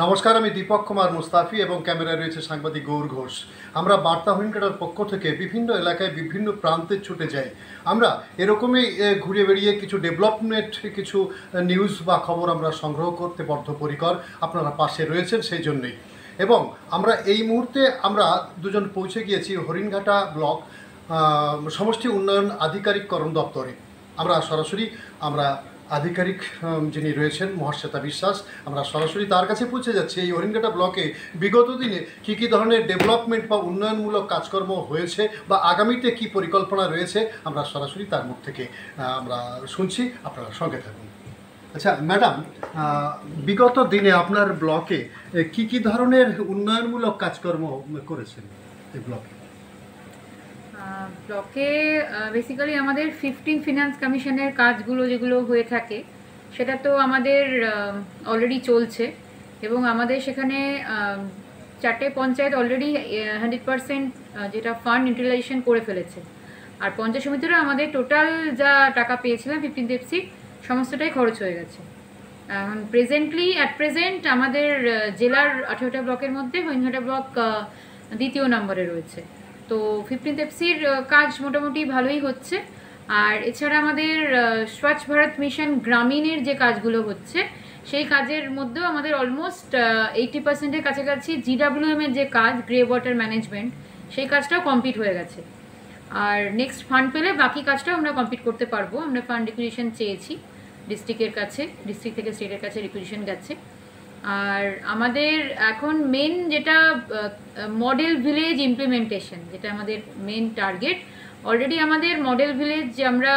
নমস্কার, আমি দীপক কুমার মুস্তাফি এবং ক্যামেরায় রয়েছে সাংবাদিক গৌর ঘোষ। আমরা বার্তা হরিণঘাটার পক্ষ থেকে বিভিন্ন এলাকায় বিভিন্ন প্রান্তে ছুটে যাই। আমরা এরকমই ঘুরে বেড়িয়ে কিছু ডেভেলপমেন্ট, কিছু নিউজ বা খবর আমরা সংগ্রহ করতে বদ্ধপরিকর। আপনারা পাশে রয়েছেন সেই জন্যেই। এবং আমরা এই মুহূর্তে দুজন পৌঁছে গিয়েছি হরিণঘাটা ব্লক সমষ্টি উন্নয়ন আধিকারিককরণ দপ্তরে। আমরা সরাসরি আধিকারিক যিনি রয়েছেন মহাশ্বেতা বিশ্বাস, আমরা সরাসরি তার কাছে পৌঁছে যাচ্ছি। এই হরিণঘাটা ব্লকে বিগত দিনে কী ধরনের ডেভেলপমেন্ট বা উন্নয়নমূলক কাজকর্ম হয়েছে বা আগামীতে কি পরিকল্পনা রয়েছে আমরা সরাসরি তার মুখ থেকে আমরা শুনছি। আপনারা সঙ্গে থাকুন। আচ্ছা ম্যাডাম, বিগত দিনে আপনার ব্লকে কি ধরনের উন্নয়নমূলক কাজকর্ম করেছেন এই ব্লকে? ব্লকে বেসিক্যালি আমাদের 15 ফিনান্স কমিশনের কাজগুলো যেগুলো হয়ে থাকে সেটা তো আমাদের অলরেডি চলছে এবং আমাদের সেখানে 4টে পঞ্চায়েত অলরেডি 100% যেটা ফান্ড ইউটিলাইজেশন করে ফেলেছে। আর পঞ্চায়েত সমিতিরা আমাদের টোটাল যা টাকা পেয়েছিলাম 15th এফসি সমস্তটাই খরচ হয়ে গেছে। এখন অ্যাট প্রেজেন্ট আমাদের জেলার 18টা ব্লকের মধ্যে হরিণঘাটা ব্লক দ্বিতীয় নম্বরে রয়েছে। তো 15th এফসির কাজ মোটামুটি ভালোই হচ্ছে। আর এছাড়া আমাদের স্বচ্ছ ভারত মিশন গ্রামীণের যে কাজগুলো হচ্ছে সেই কাজের মধ্যেও আমাদের অলমোস্ট 80%-এর কাছাকাছি GWM এর যে কাজ, গ্রে ওয়াটার ম্যানেজমেন্ট, সেই কাজটাও কমপ্লিট হয়ে গেছে। আর নেক্সট ফান্ড পেলে বাকি কাজটাও আমরা কমপ্লিট করতে পারবো। আমরা ফান্ড রিকুইজিশন চেয়েছি ডিস্ট্রিক্টের কাছে, ডিস্ট্রিক্ট থেকে স্টেটের কাছে রিকুইজিশন গেছে। আর আমাদের এখন মেন যেটা মডেল ভিলেজ ইমপ্লিমেন্টেশন, যেটা আমাদের মেন টার্গেট। অলরেডি আমাদের মডেল ভিলেজ আমরা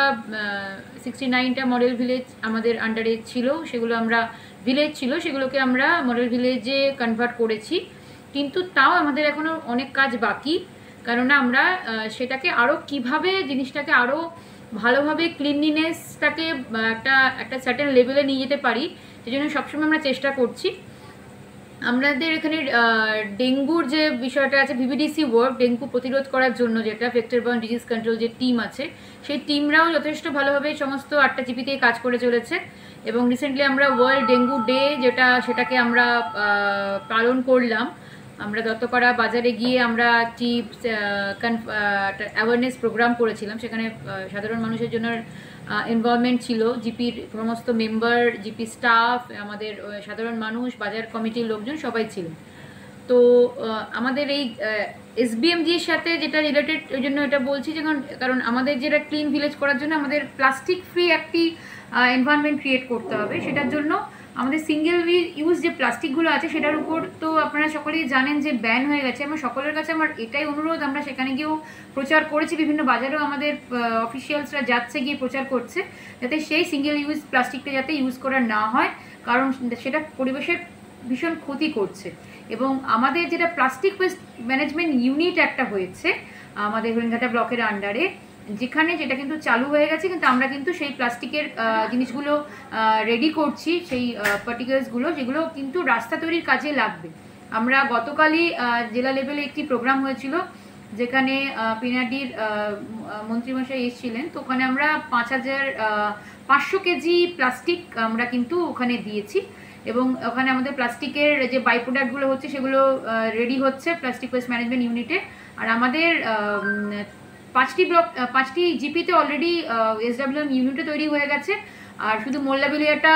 69টা মডেল ভিলেজ আমাদের আন্ডারে ছিল, সেগুলো সেগুলোকে আমরা মডেল ভিলেজে কনভার্ট করেছি। কিন্তু তাও আমাদের এখনও অনেক কাজ বাকি, কারণ আমরা সেটাকে আরও কিভাবে জিনিসটাকে আরও ভালোভাবে ক্লিনলিনেসটাকে একটা সার্টেন লেভেলে নিয়ে যেতে পারি, সেজন্য সবসময় আমরা চেষ্টা করছি। আমাদের এখানে ডেঙ্গুর যে বিষয়টা আছে, VVDC ওয়ার্ক, ডেঙ্গু প্রতিরোধ করার জন্য যেটা ভেক্টর বর্ন ডিজিজ কন্ট্রোল যে টিম আছে, সেই টিমরাও যথেষ্ট ভালোভাবে সমস্ত 8টা জিপিতেই কাজ করে চলেছে। এবং রিসেন্টলি আমরা ওয়ার্ল্ড ডেঙ্গু ডে সেটাকে আমরা পালন করলাম। আমরা দত্তপাড়া বাজারে গিয়ে আমরা একটি অ্যাওয়ারনেস প্রোগ্রাম করেছিলাম। সেখানে সাধারণ মানুষের জন্য ইনভলভমেন্ট ছিল, জিপির সমস্ত মেম্বার, জিপি স্টাফ, আমাদের সাধারণ মানুষ, বাজার কমিটির লোকজন সবাই ছিল। তো আমাদের এই SBMGর সাথে যেটা রিলেটেড, ওই জন্য এটা বলছি যে কারণ আমাদের যেটা ক্লিন ভিলেজ করার জন্য আমাদের প্লাস্টিক ফ্রি একটি এনভায়রনমেন্ট ক্রিয়েট করতে হবে। সেটার জন্য আমাদের সিঙ্গেল ইউজ যে প্লাস্টিকগুলো আছে সেটার উপর তো আপনারা সকলেই জানেন যে ব্যান হয়ে গেছে। আমার সকলের কাছে আমার এটাই অনুরোধ, আমরা সেখানে গিয়েও প্রচার করেছি, বিভিন্ন বাজারেও আমাদের অফিসিয়ালসরা যাচ্ছে, গিয়ে প্রচার করছে যাতে সেই সিঙ্গেল ইউজ প্লাস্টিকটা যাতে ইউজ করা না হয়, কারণ সেটা পরিবেশের ভীষণ ক্ষতি করছে। এবং আমাদের যেটা প্লাস্টিক ওয়েস্ট ম্যানেজমেন্ট ইউনিট একটা হয়েছে আমাদের হরিণঘাটা ব্লকের আন্ডারে, যেটা কিন্তু চালু হয়ে গেছে, কিন্তু আমরা কিন্তু সেই প্লাস্টিকের জিনিসগুলো রেডি করছি, সেই পার্টিকেলসগুলো যেগুলো কিন্তু রাস্তা তৈরির কাজে লাগবে। আমরা গতকালই জেলা লেভেলে একটি প্রোগ্রাম হয়েছিল যেখানে পিনাডির মন্ত্রীমশাই এসেছিলেন। তো ওখানে আমরা 5,500 কেজি প্লাস্টিক আমরা কিন্তু ওখানে দিয়েছি। এবং ওখানে আমাদের প্লাস্টিকের যে বাই প্রোডাক্টগুলো হচ্ছে সেগুলো রেডি হচ্ছে প্লাস্টিক ওয়েস্ট ম্যানেজমেন্ট ইউনিটে। আর আমাদের 5টি জিপিতে অলরেডি SWM ইউনিটে তৈরি হয়ে গেছে। আর শুধু মোল্লাবিলিয়াটা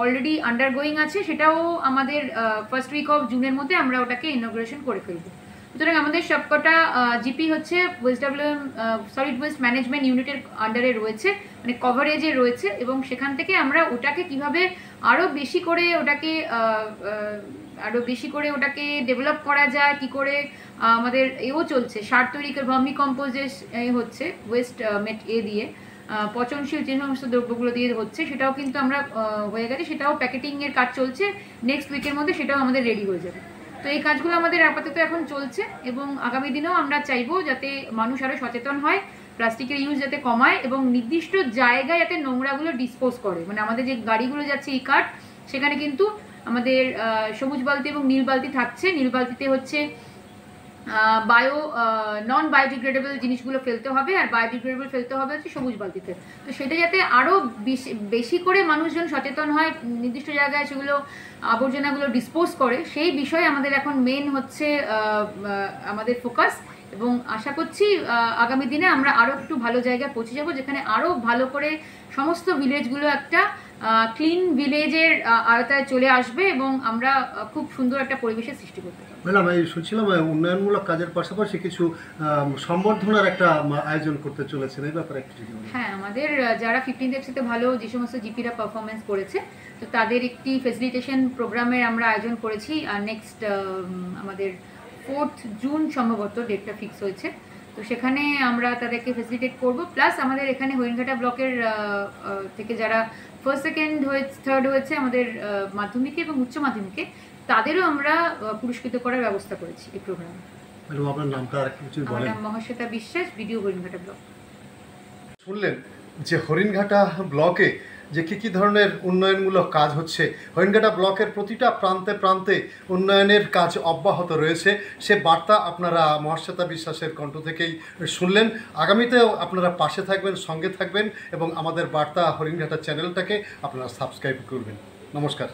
অলরেডি আন্ডারগোয়িং আছে, সেটাও আমাদের ফার্স্ট উইক অফ জুনের মধ্যে আমরা ওটাকে ইনগ্রেশন করে ফেলবো। সুতরাং আমাদের সবকটা জিপি হচ্ছে SWM সলিড ওয়েস্ট ম্যানেজমেন্ট ইউনিটের আন্ডারে রয়েছে, মানে কভারেজে রয়েছে। এবং সেখান থেকে আমরা ওটাকে কিভাবে আরও বেশি করে ওটাকে ডেভেলপ করা যায়, কি করে আমাদের চলছে সার তৈরি, ভার্মি কম্পোজেস হচ্ছে ওয়েস্ট দিয়ে পচনশীল যে সমস্ত দ্রব্যগুলো দিয়ে হচ্ছে, সেটাও কিন্তু আমরা হয়ে গেছে, সেটাও প্যাকেটিংয়ের কাজ চলছে। নেক্সট উইকের মধ্যে সেটাও আমাদের রেডি হয়ে যাবে। তো এই কাজগুলো আমাদের আপাতত এখন চলছে এবং আগামী দিনেও আমরা চাইবো যাতে মানুষ আরও সচেতন হয়, প্লাস্টিকের ইউজ যাতে কমায় এবং নির্দিষ্ট জায়গায় যাতে নোংরাগুলো ডিসপোজ করে। মানে আমাদের যে গাড়িগুলো যাচ্ছে ই কার্ট, সেখানে কিন্তু আমাদের সবুজ বালতি এবং নীল বালতি থাকছে। নীল বালতিতে হচ্ছে বায়ো নন বায়োডিগ্রেডেবল জিনিসগুলো ফেলতে হবে, আর বায়োডিগ্রেডেবল ফেলতে হবে হচ্ছে সবুজ বালতিতে। তো সেটা যাতে আরও বেশি করে মানুষজন সচেতন হয়, নির্দিষ্ট জায়গায় সেগুলো আবর্জনাগুলো ডিসপোজ করে, সেই বিষয়ে আমাদের এখন মেন হচ্ছে আমাদের ফোকাস। এবং আশা করছি আগামী দিনে আমরা আরও একটু ভালো জায়গায় পৌঁছে যাব, যেখানে আরও ভালো করে সমস্ত ভিলেজগুলো একটা ক্লিন ভিলেজের আওতায় চলে আসবে এবং আমরা খুব সুন্দর একটা পরিবেশের সৃষ্টি করতে পারবো। ম্যাডাম, এই শুনছিলাম উন্নয়নমূলক কাজের পাশাপাশি কিছু সম্বর্ধনার একটা আয়োজন করতে চলেছেন, এই ব্যাপারে একটু যদি বলেন। হ্যাঁ, আমাদের যারা 15th এপ্রিলে ভালো যে সমস্ত জিপিরা পারফরমেন্স করেছে, তো তাদের একটি ফেসিলিটেশন প্রোগ্রামের আমরা আয়োজন করেছি। আর নেক্সট আমাদের 4th জুন সম্ভবত ডেটটা ফিক্স হয়েছে। তো সেখানে আমরা তাদেরকে ফেসিলিটেট করব। প্লাস আমাদের এখানে হরিণঘাটা ব্লকের থেকে যারা ফার্স্ট সেকেন্ড থার্ড হয়েছে আমাদের মাধ্যমিকে এবং উচ্চ মাধ্যমিকে, তাদেরও আমরা পুরস্কৃত করার ব্যবস্থা করেছি এই প্রোগ্রামে। ম্যাডাম, আপনার নামটা আর কিছু আমার বলেন। নাম মহাশ্বেতা বিশ্বাস, বিডিও হরিণঘাটা ব্লক। শুনলেন যে হরিণঘাটা ব্লকে যে কী ধরনের উন্নয়নমূলক কাজ হচ্ছে। হরিণঘাটা ব্লকের প্রতিটা প্রান্তে প্রান্তে উন্নয়নের কাজ অব্যাহত রয়েছে, সে বার্তা আপনারা মহাশ্বেতা বিশ্বাসের কণ্ঠ থেকেই শুনলেন। আগামীতেও আপনারা পাশে থাকবেন, সঙ্গে থাকবেন এবং আমাদের বার্তা হরিণঘাটা চ্যানেলটাকে আপনারা সাবস্ক্রাইব করবেন। নমস্কার।